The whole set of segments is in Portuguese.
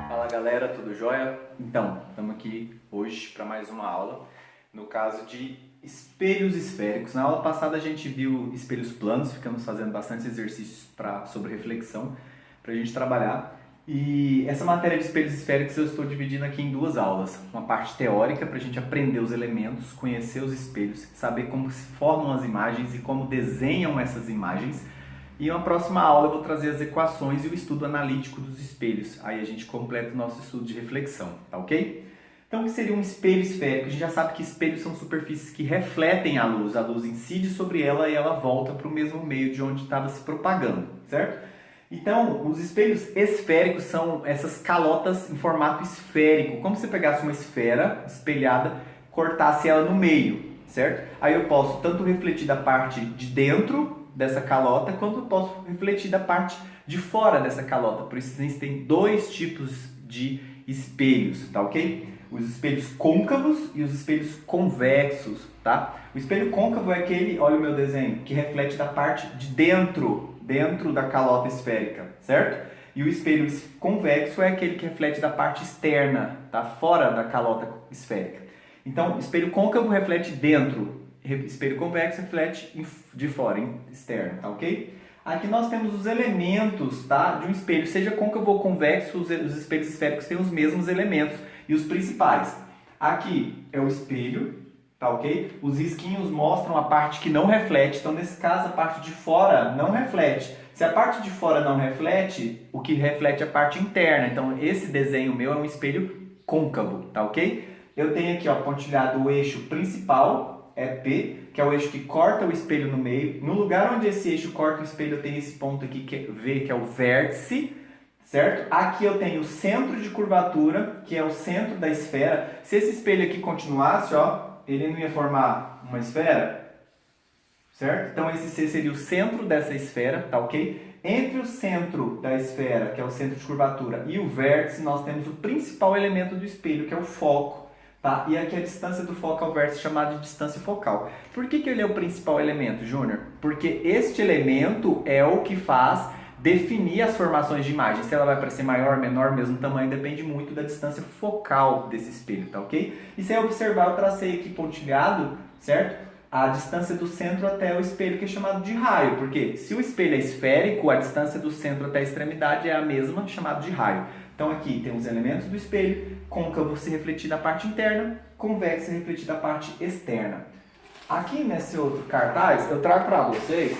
Fala galera, tudo jóia? Então, estamos aqui hoje para mais uma aula, no caso de espelhos esféricos. Na aula passada a gente viu espelhos planos, ficamos fazendo bastante exercícios sobre reflexão para a gente trabalhar. E essa matéria de espelhos esféricos eu estou dividindo aqui em duas aulas. Uma parte teórica para a gente aprender os elementos, conhecer os espelhos, saber como se formam as imagens e como desenham essas imagens. E uma próxima aula eu vou trazer as equações e o estudo analítico dos espelhos. Aí a gente completa o nosso estudo de reflexão, tá ok? Então o que seria um espelho esférico? A gente já sabe que espelhos são superfícies que refletem a luz incide sobre ela e ela volta para o mesmo meio de onde estava se propagando, certo? Então, os espelhos esféricos são essas calotas em formato esférico, como se você pegasse uma esfera espelhada, cortasse ela no meio, certo? Aí eu posso tanto refletir da parte de dentro dessa calota, quanto eu posso refletir da parte de fora dessa calota. Por isso existem dois tipos de espelhos, tá ok? Os espelhos côncavos e os espelhos convexos, tá? O espelho côncavo é aquele, olha o meu desenho, que reflete da parte de dentro da calota esférica, certo? E o espelho convexo é aquele que reflete da parte externa, tá? Fora da calota esférica. Então, espelho côncavo reflete dentro, espelho convexo reflete de fora, externo, tá ok? Aqui nós temos os elementos, tá, de um espelho, seja côncavo ou convexo, os espelhos esféricos têm os mesmos elementos e os principais. Aqui é o espelho, tá ok? Os risquinhos mostram a parte que não reflete, então nesse caso a parte de fora não reflete. Se a parte de fora não reflete, o que reflete é a parte interna. Então esse desenho meu é um espelho côncavo, tá ok? Eu tenho aqui, ó, pontilhado o eixo principal, é P, que é o eixo que corta o espelho no meio. No lugar onde esse eixo corta o espelho, eu tenho esse ponto aqui, que é V, que é o vértice, certo? Aqui eu tenho o centro de curvatura, que é o centro da esfera. Se esse espelho aqui continuasse, ó, ele não ia formar uma esfera, certo? Então esse C seria o centro dessa esfera, tá ok? Entre o centro da esfera, que é o centro de curvatura, e o vértice, nós temos o principal elemento do espelho, que é o foco. Tá? E aqui a distância do foco ao vértice chamada de distância focal. Por que ele é o principal elemento, Júnior? Porque este elemento é o que faz definir as formações de imagem. Se ela vai parecer maior, menor, mesmo tamanho, depende muito da distância focal desse espelho, tá ok? E se eu observar, eu tracei aqui pontilhado, certo? A distância do centro até o espelho, que é chamado de raio. Porque se o espelho é esférico, a distância do centro até a extremidade é a mesma, chamada de raio. Então aqui tem os elementos do espelho, côncavo se refletir da parte interna, convexo se refletir da parte externa. Aqui nesse outro cartaz eu trago para vocês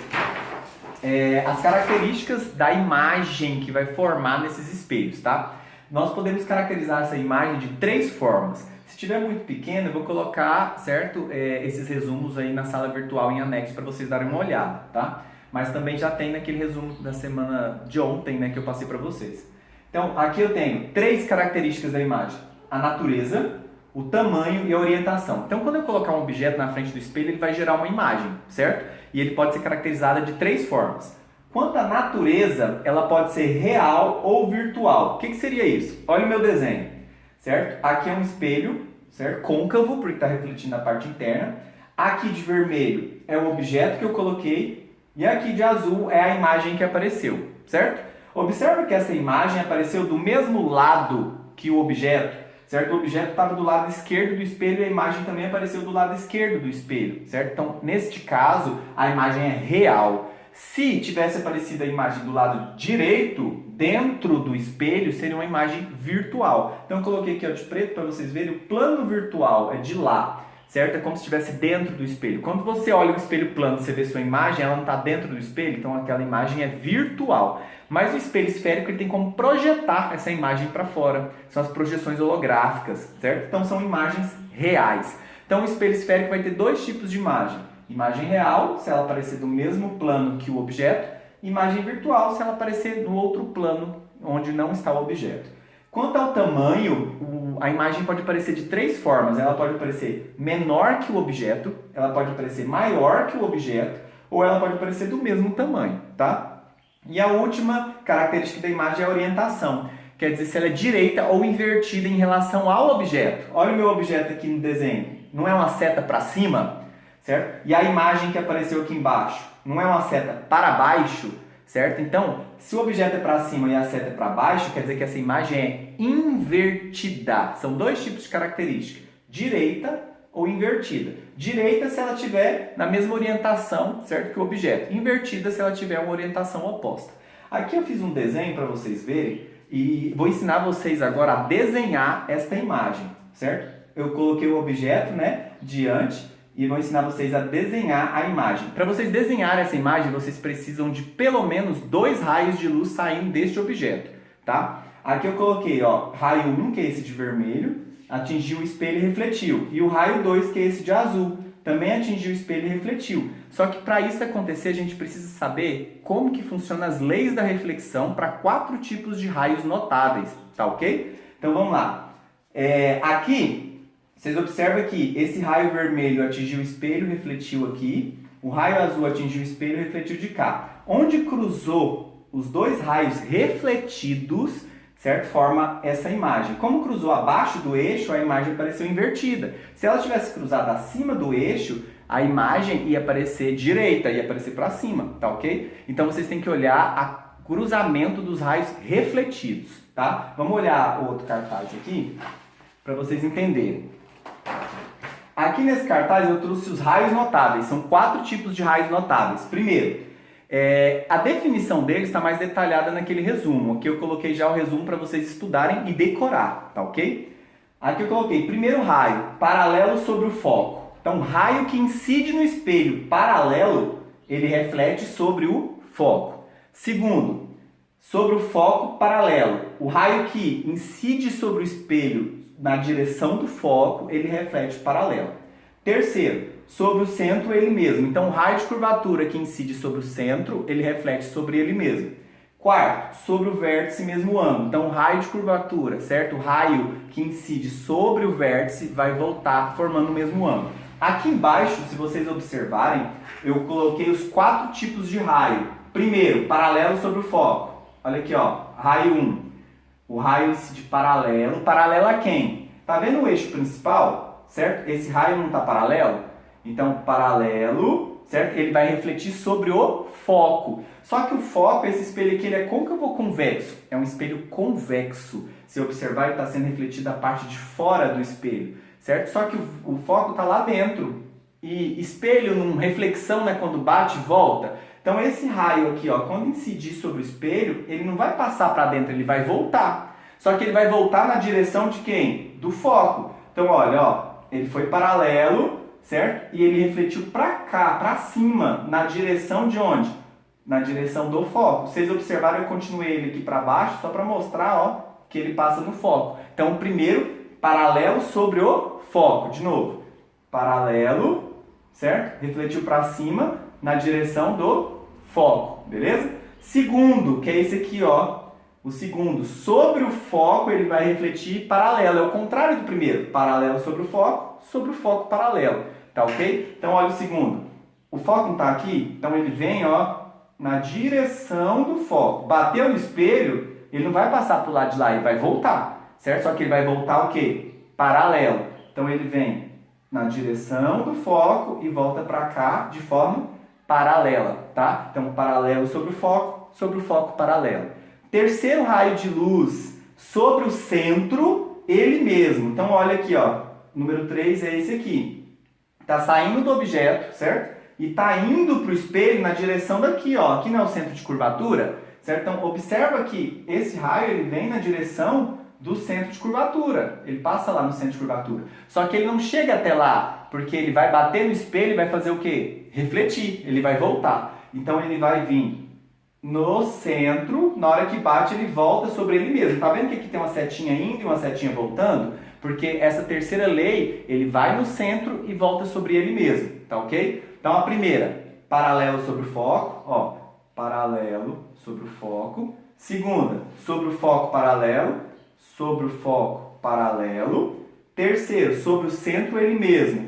as características da imagem que vai formar nesses espelhos, tá? Nós podemos caracterizar essa imagem de três formas. Se estiver muito pequeno, eu vou colocar, certo, esses resumos aí na sala virtual em anexo para vocês darem uma olhada, tá? Mas também já tem naquele resumo da semana de ontem, né, que eu passei para vocês. Então, aqui eu tenho três características da imagem: a natureza, o tamanho e a orientação. Então, quando eu colocar um objeto na frente do espelho, ele vai gerar uma imagem, certo? E ele pode ser caracterizada de três formas. Quanto à natureza, ela pode ser real ou virtual. O que seria isso? Olha o meu desenho, certo? Aqui é um espelho, certo? Côncavo, porque está refletindo a parte interna. Aqui de vermelho é o objeto que eu coloquei. E aqui de azul é a imagem que apareceu, certo? Observa que essa imagem apareceu do mesmo lado que o objeto, certo? O objeto estava do lado esquerdo do espelho e a imagem também apareceu do lado esquerdo do espelho, certo? Então, neste caso, a imagem é real. Se tivesse aparecido a imagem do lado direito, dentro do espelho, seria uma imagem virtual. Então, eu coloquei aqui, ó, de preto para vocês verem, o plano virtual é de lá. Certo? É como se estivesse dentro do espelho. Quando você olha o espelho plano e você vê sua imagem, ela não está dentro do espelho, então aquela imagem é virtual. Mas o espelho esférico ele tem como projetar essa imagem para fora. São as projeções holográficas, certo? Então são imagens reais. Então o espelho esférico vai ter dois tipos de imagem. Imagem real, se ela aparecer do mesmo plano que o objeto. Imagem virtual, se ela aparecer no outro plano, onde não está o objeto. Quanto ao tamanho, a imagem pode aparecer de três formas. Ela pode aparecer menor que o objeto, ela pode aparecer maior que o objeto, ou ela pode aparecer do mesmo tamanho, tá? E a última característica da imagem é a orientação. Quer dizer, se ela é direita ou invertida em relação ao objeto. Olha o meu objeto aqui no desenho. Não é uma seta para cima, certo? E a imagem que apareceu aqui embaixo, não é uma seta para baixo, certo? Então, se o objeto é para cima e a seta é para baixo, quer dizer que essa imagem é invertida. São dois tipos de característica, direita ou invertida. Direita se ela tiver na mesma orientação, certo, que o objeto. Invertida se ela tiver uma orientação oposta. Aqui eu fiz um desenho para vocês verem e vou ensinar vocês agora a desenhar esta imagem, certo? Eu coloquei o objeto, né, diante e vou ensinar vocês a desenhar a imagem. Para vocês desenharem essa imagem, vocês precisam de pelo menos 2 raios de luz saindo deste objeto, tá? Aqui eu coloquei, ó, raio 1, que é esse de vermelho, atingiu o espelho e refletiu. E o raio 2, que é esse de azul, também atingiu o espelho e refletiu. Só que para isso acontecer, a gente precisa saber como que funcionam as leis da reflexão para 4 tipos de raios notáveis, tá ok? Então vamos lá. Aqui, vocês observam que esse raio vermelho atingiu o espelho e refletiu aqui. O raio azul atingiu o espelho e refletiu de cá. Onde cruzou os 2 raios refletidos, certo? Forma essa imagem. Como cruzou abaixo do eixo, a imagem apareceu invertida. Se ela tivesse cruzado acima do eixo, a imagem ia aparecer direita, ia aparecer para cima, tá ok? Então vocês têm que olhar o cruzamento dos raios refletidos, tá? Vamos olhar o outro cartaz aqui, para vocês entenderem. Aqui nesse cartaz eu trouxe os raios notáveis. São 4 tipos de raios notáveis. Primeiro, a definição deles está mais detalhada naquele resumo. Aqui eu coloquei já o resumo para vocês estudarem e decorar, tá ok? Aqui eu coloquei, primeiro raio, paralelo sobre o foco. Então, raio que incide no espelho paralelo, ele reflete sobre o foco. Segundo, sobre o foco paralelo. O raio que incide sobre o espelho na direção do foco, ele reflete paralelo. Terceiro, sobre o centro ele mesmo. Então, o raio de curvatura que incide sobre o centro, ele reflete sobre ele mesmo. Quarto, sobre o vértice mesmo ângulo. Então, o raio de curvatura, certo? O raio que incide sobre o vértice vai voltar formando o mesmo ângulo. Aqui embaixo, se vocês observarem, eu coloquei os 4 tipos de raio. Primeiro, paralelo sobre o foco. Olha aqui, ó, raio 1. O raio incide paralelo. Paralelo a quem? Tá vendo o eixo principal, certo? Esse raio não está paralelo? Então, paralelo, certo? Ele vai refletir sobre o foco. Só que o foco, esse espelho aqui, ele é côncavo ou convexo? É um espelho convexo. Se observar, ele está sendo refletido a parte de fora do espelho, certo? Só que o foco está lá dentro. E espelho, numa reflexão, né, quando bate, volta. Então, esse raio aqui, ó, quando incidir sobre o espelho, ele não vai passar para dentro, ele vai voltar. Só que ele vai voltar na direção de quem? Do foco. Então, olha, ó, ele foi paralelo, certo? E ele refletiu para cá, para cima, na direção de onde? Na direção do foco. Vocês observaram, eu continuei ele aqui para baixo, só para mostrar, ó, que ele passa no foco. Então, primeiro, paralelo sobre o foco. De novo, paralelo, certo? Refletiu para cima, na direção do foco, beleza? Segundo, que é esse aqui, ó. O segundo, sobre o foco, ele vai refletir paralelo. É o contrário do primeiro. Paralelo sobre o foco paralelo. Tá ok? Então, olha o segundo. O foco não está aqui, então ele vem, ó, na direção do foco. Bateu no espelho, ele não vai passar para o lado de lá, ele vai voltar, certo? Só que ele vai voltar o quê? Paralelo. Então, ele vem na direção do foco e volta para cá de forma paralela, tá? Então, paralelo sobre o foco paralelo. Terceiro raio de luz sobre o centro, ele mesmo. Então, olha aqui, ó, número 3 é esse aqui. Tá saindo do objeto, certo? E tá indo para o espelho na direção daqui, ó. Aqui não é o centro de curvatura, certo? Então, observa que esse raio, ele vem na direção do centro de curvatura. Ele passa lá no centro de curvatura. Só que ele não chega até lá, porque ele vai bater no espelho e vai fazer o quê? Refletir. Ele vai voltar. Então, ele vai vir no centro, na hora que bate, ele volta sobre ele mesmo. Tá vendo que aqui tem uma setinha indo e uma setinha voltando? Porque essa terceira lei, ele vai no centro e volta sobre ele mesmo, tá ok? Então, a primeira, paralelo sobre o foco, ó, paralelo sobre o foco. Segunda, sobre o foco paralelo, sobre o foco paralelo. Terceiro, sobre o centro ele mesmo,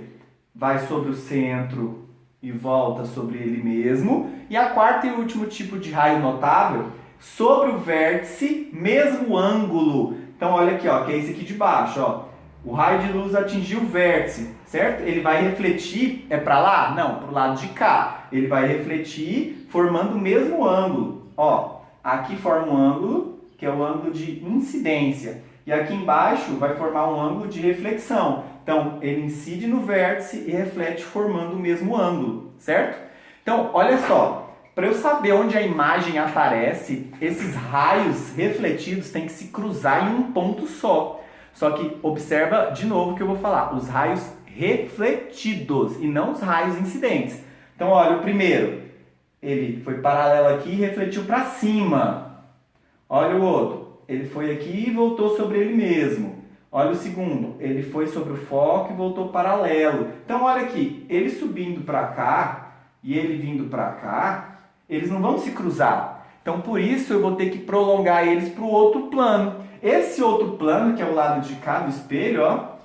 vai sobre o centro e volta sobre ele mesmo. E a quarta e último tipo de raio notável, sobre o vértice, mesmo ângulo. Então, olha aqui, ó, que é esse aqui de baixo, ó. O raio de luz atingiu o vértice, certo? Ele vai refletir, é para lá? Não, para o lado de cá. Ele vai refletir formando o mesmo ângulo, Ó, aqui forma um ângulo, que é o ângulo de incidência. E aqui embaixo vai formar um ângulo de reflexão. Então, ele incide no vértice e reflete formando o mesmo ângulo, certo? Então, olha só, para eu saber onde a imagem aparece, esses raios refletidos têm que se cruzar em um ponto só. Só que observa de novo o que eu vou falar, os raios refletidos e não os raios incidentes. Então, olha, o primeiro, ele foi paralelo aqui e refletiu para cima. Olha o outro, ele foi aqui e voltou sobre ele mesmo. Olha o segundo, ele foi sobre o foco e voltou paralelo. Então, olha aqui, ele subindo para cá e ele vindo para cá, eles não vão se cruzar. Então, por isso, eu vou ter que prolongar eles para o outro plano. Esse outro plano, que é o lado de cá do espelho, ó,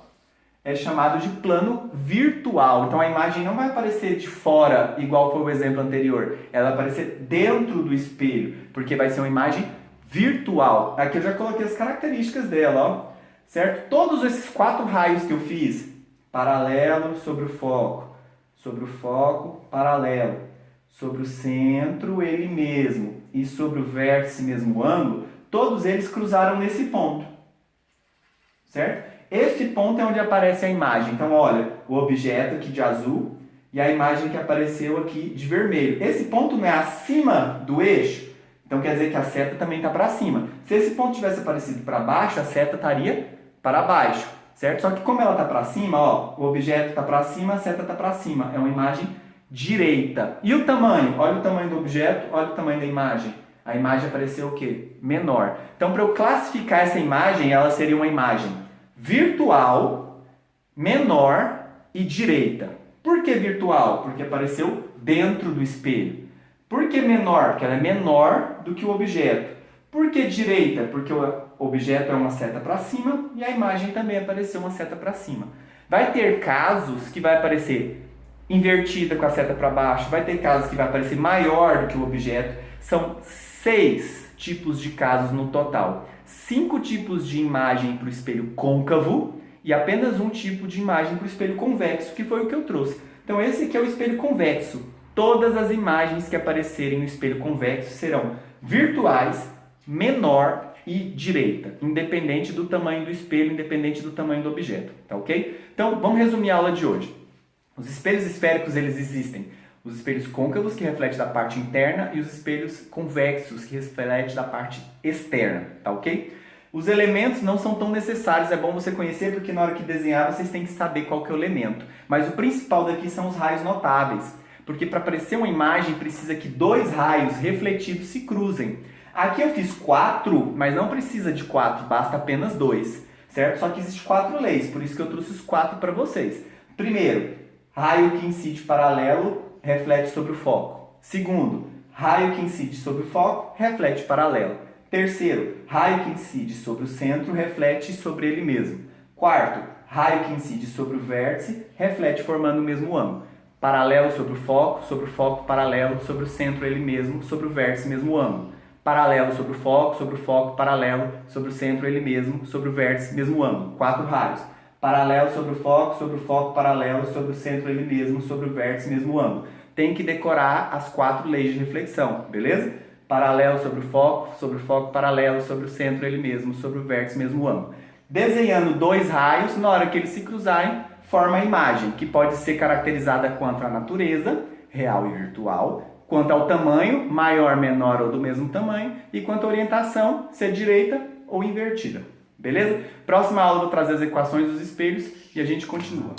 é chamado de plano virtual. Então, a imagem não vai aparecer de fora, igual foi o exemplo anterior. Ela vai aparecer dentro do espelho, porque vai ser uma imagem virtual. Aqui eu já coloquei as características dela, ó, certo? Todos esses 4 raios que eu fiz, paralelo sobre o foco, paralelo, sobre o centro, ele mesmo, e sobre o vértice, mesmo ângulo, todos eles cruzaram nesse ponto, certo? Esse ponto é onde aparece a imagem. Então, olha, o objeto aqui de azul e a imagem que apareceu aqui de vermelho. Esse ponto não é acima do eixo, então quer dizer que a seta também está para cima. Se esse ponto tivesse aparecido para baixo, a seta estaria para baixo, certo? Só que como ela está para cima, ó, o objeto está para cima, a seta está para cima. É uma imagem direita. E o tamanho? Olha o tamanho do objeto, olha o tamanho da imagem. A imagem apareceu o quê? Menor. Então, para eu classificar essa imagem, ela seria uma imagem virtual, menor e direita. Por que virtual? Porque apareceu dentro do espelho. Por que menor? Porque ela é menor do que o objeto. Por que direita? Porque o objeto é uma seta para cima e a imagem também apareceu uma seta para cima. Vai ter casos que vai aparecer invertida com a seta para baixo, vai ter casos que vai aparecer maior do que o objeto. São 6 tipos de casos no total. 5 tipos de imagem para o espelho côncavo e apenas um tipo de imagem para o espelho convexo, que foi o que eu trouxe. Então esse aqui é o espelho convexo. Todas as imagens que aparecerem no espelho convexo serão virtuais, menor e direita, independente do tamanho do espelho, independente do tamanho do objeto, tá ok? Então vamos resumir a aula de hoje. Os espelhos esféricos, eles existem. Os espelhos côncavos, que refletem da parte interna, e os espelhos convexos, que refletem da parte externa, tá ok? Os elementos não são tão necessários, é bom você conhecer, porque na hora que desenhar vocês têm que saber qual que é o elemento. Mas o principal daqui são os raios notáveis, porque para aparecer uma imagem precisa que 2 raios refletidos se cruzem. Aqui eu fiz 4, mas não precisa de 4, basta apenas 2, certo? Só que existem 4 leis, por isso que eu trouxe os 4 para vocês. Primeiro, raio que incide paralelo reflete sobre o foco. Segundo, raio que incide sobre o foco reflete paralelo. Terceiro, raio que incide sobre o centro reflete sobre ele mesmo. Quarto, raio que incide sobre o vértice reflete formando o mesmo ângulo. Paralelo sobre o foco, paralelo sobre o centro ele mesmo, sobre o vértice mesmo ângulo. Paralelo sobre o foco, paralelo sobre o centro ele mesmo, sobre o vértice mesmo ângulo. 4 raios. Paralelo sobre o foco, paralelo sobre o centro ele mesmo, sobre o vértice mesmo ângulo. Tem que decorar as 4 leis de reflexão, beleza? Paralelo sobre o foco, paralelo sobre o centro ele mesmo, sobre o vértice mesmo ângulo. Desenhando 2 raios, na hora que eles se cruzarem, forma a imagem, que pode ser caracterizada quanto à natureza, real e virtual, quanto ao tamanho, maior, menor ou do mesmo tamanho, e quanto à orientação, ser direita ou invertida. Beleza? Próxima aula eu vou trazer as equações dos espelhos e a gente continua.